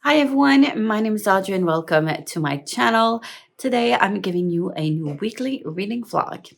Hi everyone, my name is Audrey and welcome to my channel. Today I'm giving you a new weekly reading vlog.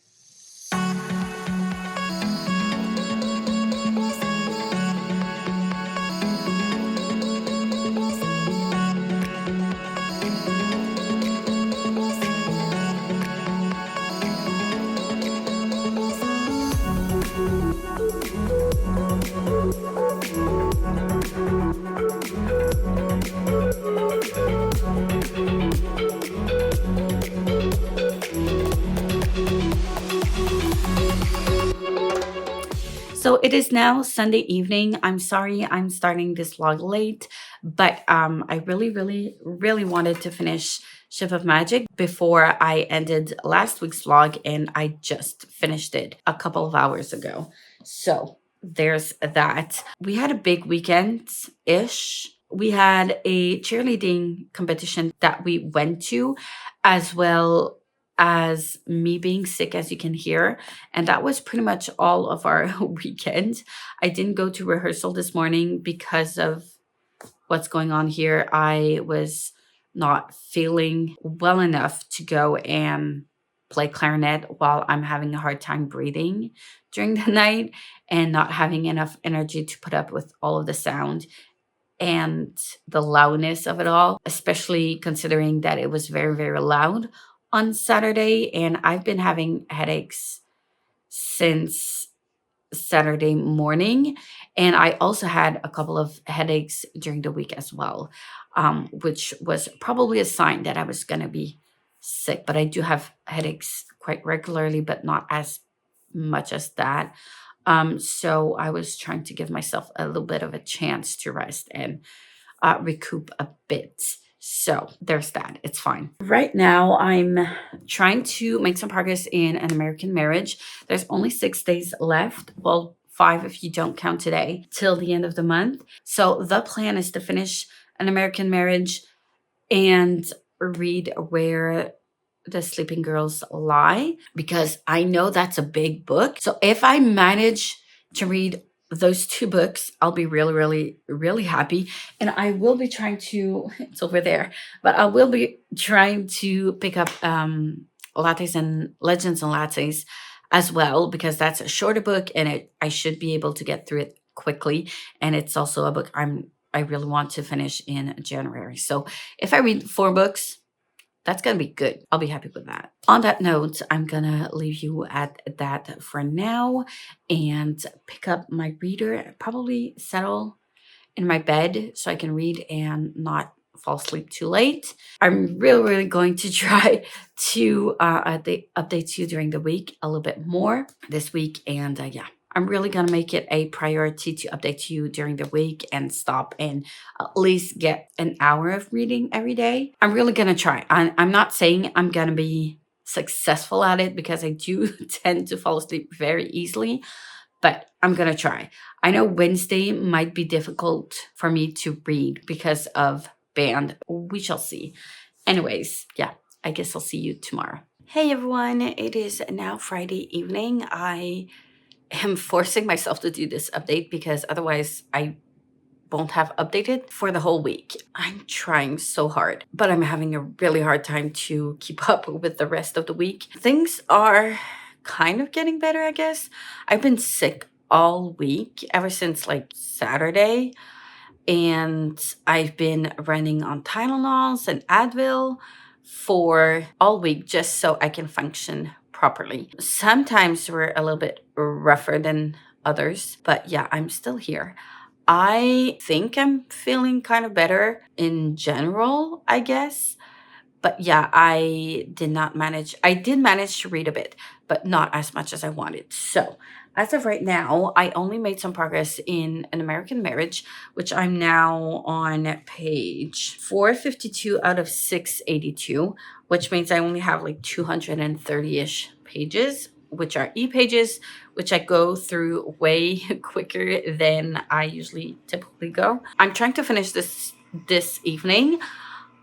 So it is now Sunday evening. I'm sorry I'm starting this vlog late, but I really wanted to finish Ship of Magic before I ended last week's vlog, and I just finished it a couple of hours ago. So there's that. We had a big weekend-ish. We had a cheerleading competition that we went to, as well as me being sick, as you can hear. And that was pretty much all of our weekend. I didn't go to rehearsal this morning because of what's going on here. I was not feeling well enough to go and play clarinet while I'm having a hard time breathing during the night and not having enough energy to put up with all of the sound and the loudness of it all, especially considering that it was very loud on Saturday. And I've been having headaches since Saturday morning. And I also had a couple of headaches during the week as well, which was probably a sign that I was going to be sick. But I do have headaches quite regularly, but not as much as that. So I was trying to give myself a little bit of a chance to rest and recoup a bit. So there's that. It's fine. Right now, I'm trying to make some progress in An American Marriage. There's only 6 days left. Well, 5 if you don't count today, till the end of the month. So the plan is to finish An American Marriage and read Where the Sleeping Girls Lie, because I know that's a big book. So if I manage to read those 2 books, I'll be really happy. And I will be trying to, it's over there, but I will be trying to pick up Lattes and Legends and Lattes as well, because that's a shorter book and I should be able to get through it quickly. And it's also a book I really want to finish in January. So if I read 4 books, that's going to be good. I'll be happy with that. On that note, I'm going to leave you at that for now and pick up my reader, probably settle in my bed so I can read and not fall asleep too late. I'm really going to try to update you during the week a little bit more this week. And yeah. I'm really going to make it a priority to update you during the week and stop and at least get an hour of reading every day. I'm really going to try. I'm not saying I'm going to be successful at it, because I do tend to fall asleep very easily, but I'm going to try. I know Wednesday might be difficult for me to read because of band. We shall see. Anyways, yeah, I guess I'll see you tomorrow. Hey everyone, it is now Friday evening. I am forcing myself to do this update because otherwise I won't have updated for the whole week. I'm trying so hard, but I'm having a really hard time to keep up with the rest of the week. Things are kind of getting better, I guess. I've been sick all week, ever since like Saturday, and I've been running on Tylenols and Advil for all week just so I can function properly. Sometimes we're a little bit rougher than others, but yeah, I'm still here. I think I'm feeling kind of better in general, I guess. But yeah, I did manage to read a bit, but not as much as I wanted. So as of right now, I only made some progress in An American Marriage, which I'm now on page 452 out of 682, which means I only have like 230-ish pages, which are e-pages, which I go through way quicker than I usually typically go. I'm trying to finish this evening.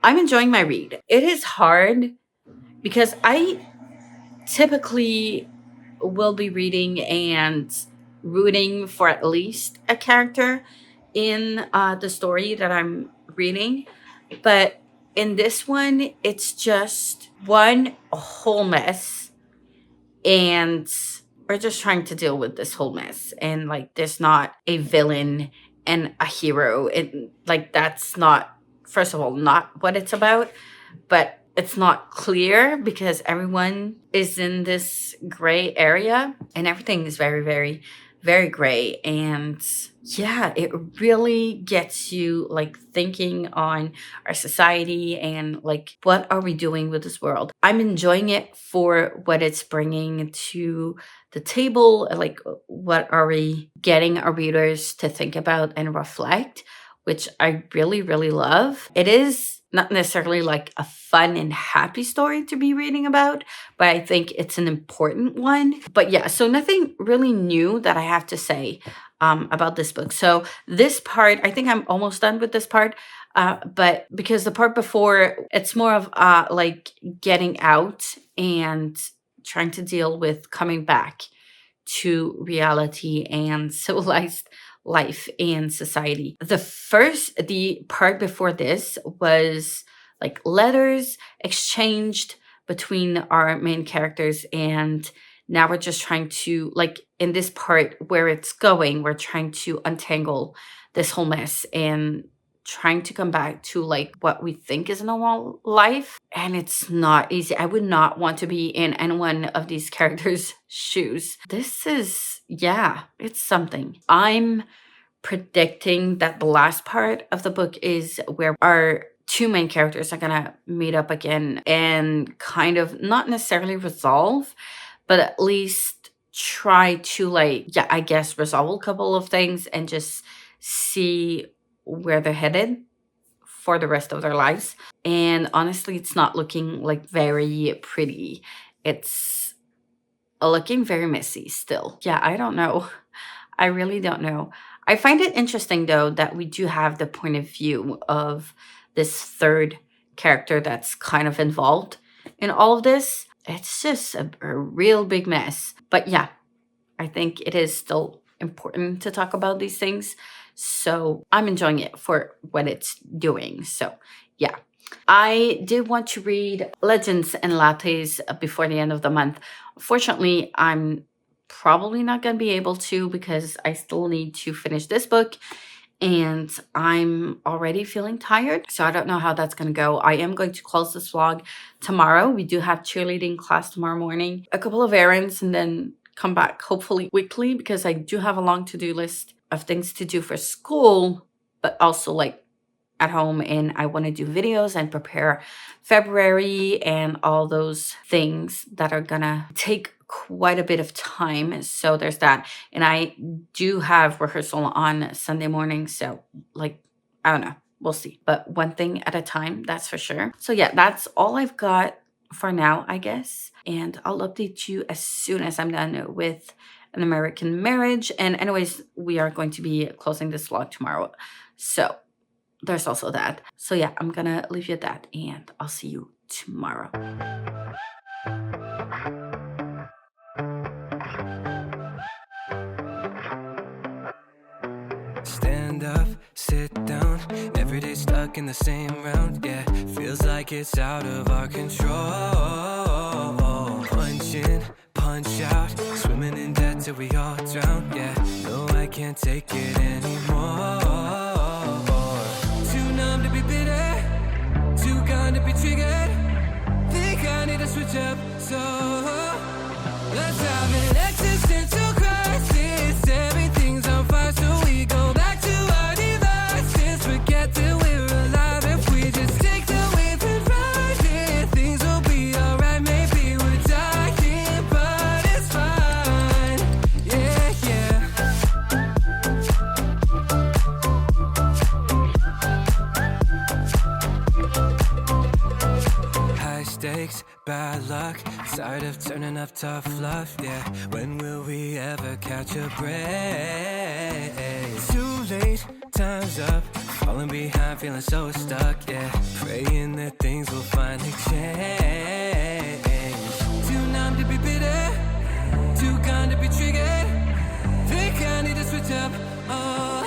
I'm enjoying my read. It is hard because I typically will be reading and rooting for at least a character, in the story that I'm reading, but in this one, it's just one whole mess, and we're just trying to deal with this whole mess. And like, there's not a villain and a hero. It like that's not, first of all, not what it's about, but it's not clear because everyone is in this gray area and everything is very, very, very gray. And yeah, it really gets you like thinking on our society and like, what are we doing with this world? I'm enjoying it for what it's bringing to the table. Like, what are we getting our readers to think about and reflect, which I really, really love. It is not necessarily like a fun and happy story to be reading about, but I think it's an important one. But yeah, so nothing really new that I have to say about this book. So this part, I think I'm almost done with this part. But because the part before, it's more of like getting out and trying to deal with coming back to reality and civilized life and society. The part before this was like letters exchanged between our main characters, and now we're just trying to, like, in this part where it's going, we're trying to untangle this whole mess and trying to come back to like what we think is a normal life. And it's not easy. I would not want to be in any one of these characters' shoes. This is, yeah, it's something. I'm predicting that the last part of the book is where our two main characters are gonna meet up again and kind of not necessarily resolve, but at least try to, like, yeah, I guess resolve a couple of things and just see where they're headed for the rest of their lives. And honestly, it's not looking like very pretty. It's looking very messy still. Yeah, I don't know. I really don't know. I find it interesting though that we do have the point of view of this third character that's kind of involved in all of this. It's just a real big mess. But yeah, I think it is still important to talk about these things. So I'm enjoying it for what it's doing. So yeah, I did want to read Legends and Lattes before the end of the month. Unfortunately, I'm probably not going to be able to because I still need to finish this book and I'm already feeling tired. So I don't know how that's going to go. I am going to close this vlog tomorrow. We do have cheerleading class tomorrow morning, a couple of errands, and then come back hopefully weekly because I do have a long to-do list of things to do for school, but also like at home, and I want to do videos and prepare February and all those things that are gonna take quite a bit of time. So there's that. And I do have rehearsal on Sunday morning. So like, I don't know, we'll see. But one thing at a time, that's for sure. So yeah, that's all I've got for now, I guess. And I'll update you as soon as I'm done with An American Marriage. And anyways, we are going to be closing this vlog tomorrow. So there's also that. So yeah, I'm gonna leave you at that and I'll see you tomorrow. Stand up, sit down, every day stuck in the same round, yeah, feels like it's out of our control. Punch in, punch out, swimming in debt till we all drown, yeah, no, I can't take it anymore. Too numb to be bitter, too gone to be triggered, think I need to switch up, so let's have an existential crisis. Everything's on fire, so we go back to our devices. Forget that we're alive if we just take the wave and ride it. Things will be alright, maybe we're dying, but it's fine. Yeah, yeah. High stakes, bad luck, tired of turning up tough love, yeah. When will we ever catch a break? Too late, time's up, falling behind, feeling so stuck, yeah. Praying that things will finally change. Too numb to be bitter, too gone to be triggered, think I need to switch up, oh.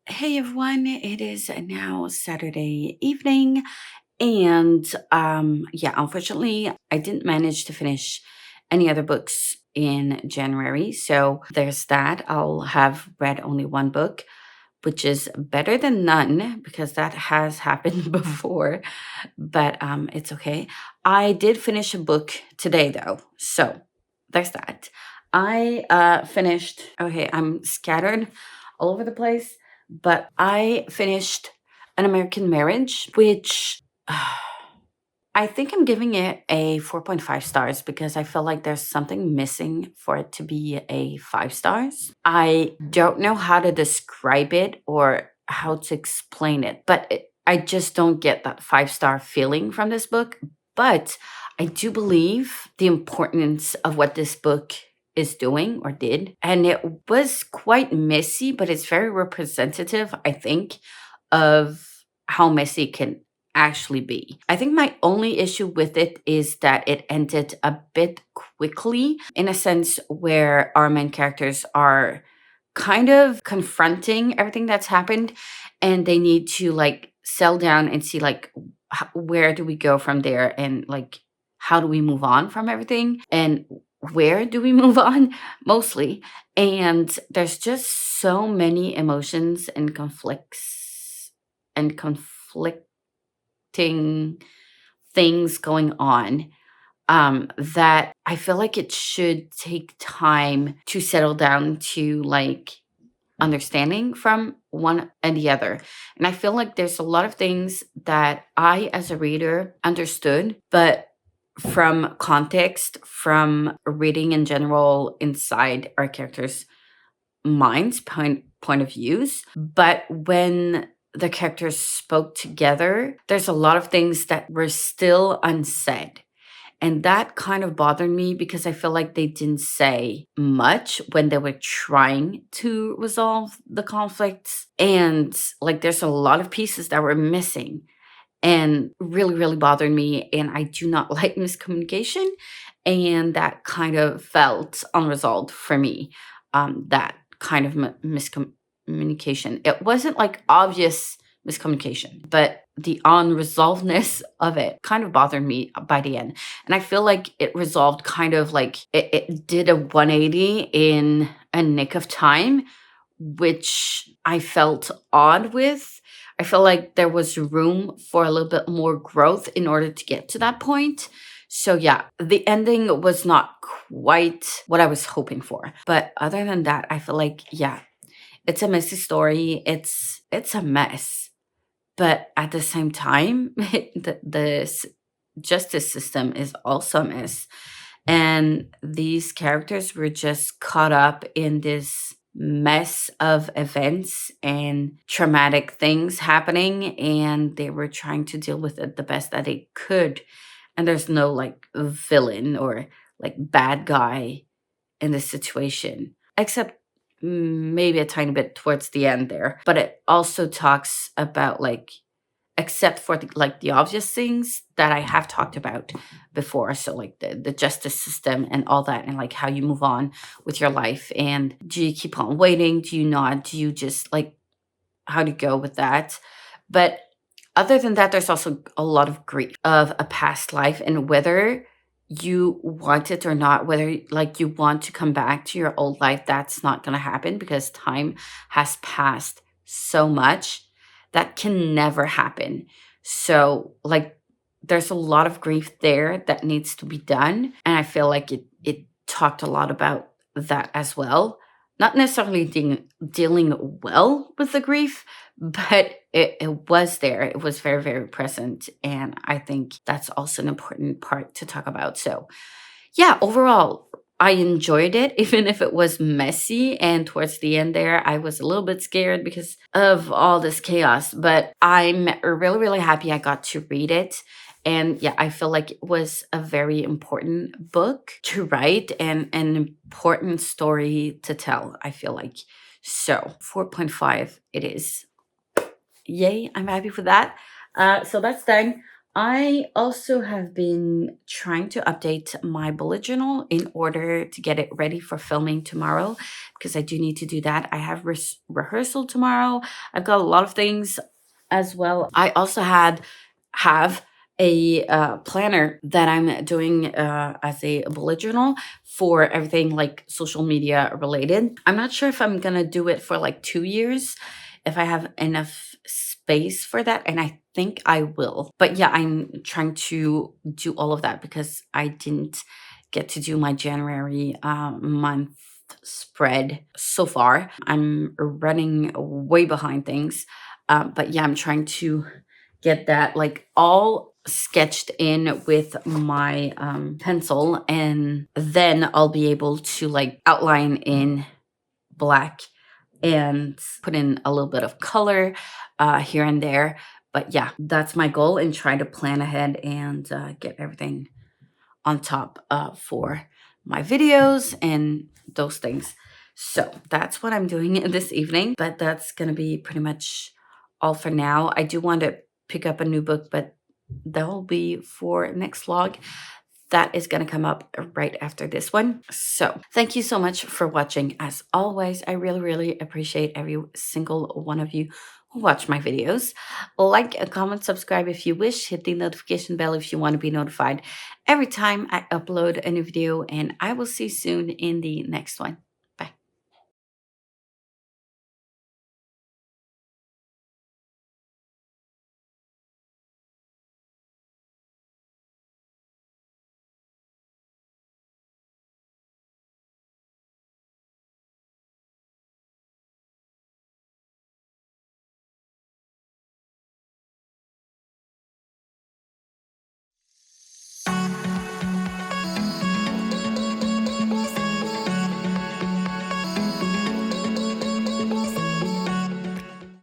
Hey everyone, it is now Saturday evening, and yeah, unfortunately, I didn't manage to finish any other books in January. So there's that. I'll have read only one book, which is better than none because that has happened before, but it's okay. I did finish a book today though. So there's that. I finished, okay, I'm scattered all over the place, but I finished An American Marriage, which I think I'm giving it a 4.5 stars because I feel like there's something missing for it to be a 5 stars. I don't know how to describe it or how to explain it, but I just don't get that 5-star feeling from this book. But I do believe the importance of what this book is doing or did. And it was quite messy, but it's very representative, I think, of how messy can actually be. I think my only issue with it is that it ended a bit quickly in a sense where our main characters are kind of confronting everything that's happened and they need to like settle down and see like where do we go from there and like how do we move on from everything and where do we move on mostly. And there's just so many emotions and conflicts and conflicting things going on, that I feel like it should take time to settle down to like understanding from one and the other. And I feel like there's a lot of things that I, as a reader, understood, but from context, from reading in general inside our characters' minds, point of views. But when the characters spoke together, there's a lot of things that were still unsaid. And that kind of bothered me because I feel like they didn't say much when they were trying to resolve the conflicts. And like there's a lot of pieces that were missing and really, really bothered me. And I do not like miscommunication. And that kind of felt unresolved for me. That kind of miscommunication. It wasn't like obvious miscommunication, but the unresolvedness of it kind of bothered me by the end. And I feel like it resolved kind of like it did a 180 in a nick of time, which I felt odd with. I feel like there was room for a little bit more growth in order to get to that point. So yeah, the ending was not quite what I was hoping for. But other than that, I feel like yeah, it's a messy story. It's a mess. But at the same time, the justice system is also a mess. And these characters were just caught up in this mess of events and traumatic things happening, and they were trying to deal with it the best that they could. And there's no like villain or like bad guy in this situation, except maybe a tiny bit towards the end there. But it also talks about like, except for like the obvious things that I have talked about before. So like the justice system and all that, and like how you move on with your life. And do you keep on waiting? Do you not? Do you just like how to go with that? But other than that, there's also a lot of grief of a past life and whether you want it or not, whether like you want to come back to your old life, that's not going to happen because time has passed so much that can never happen. So like there's a lot of grief there that needs to be done. And I feel like it talked a lot about that as well. Not necessarily dealing well with the grief, but it was there. It was very, very present. And I think that's also an important part to talk about. So, yeah, overall, I enjoyed it, even if it was messy. And towards the end there, I was a little bit scared because of all this chaos. But I'm really, really happy I got to read it. And yeah, I feel like it was a very important book to write and an important story to tell, I feel like. So 4.5 it is. Yay, I'm happy for that. So that's done. I also have been trying to update my bullet journal in order to get it ready for filming tomorrow because I do need to do that. I have rehearsal tomorrow. I've got a lot of things as well. I also have a planner that I'm doing as a bullet journal for everything like social media related. I'm not sure if I'm gonna do it for like 2 years, if I have enough space for that, and I think I will. But yeah, I'm trying to do all of that because I didn't get to do my January month spread so far. I'm running way behind things. But yeah, I'm trying to get that like all sketched in with my pencil, and then I'll be able to like outline in black and put in a little bit of color here and there. But yeah, that's my goal, and try to plan ahead and get everything on top for my videos and those things. So that's what I'm doing this evening, but that's going to be pretty much all for now. I do want to pick up a new book, but that will be for next vlog. That is going to come up right after this one. So thank you so much for watching. As always, I really, really appreciate every single one of you who watch my videos. Like, comment, subscribe if you wish. Hit the notification bell if you want to be notified every time I upload a new video. And I will see you soon in the next one.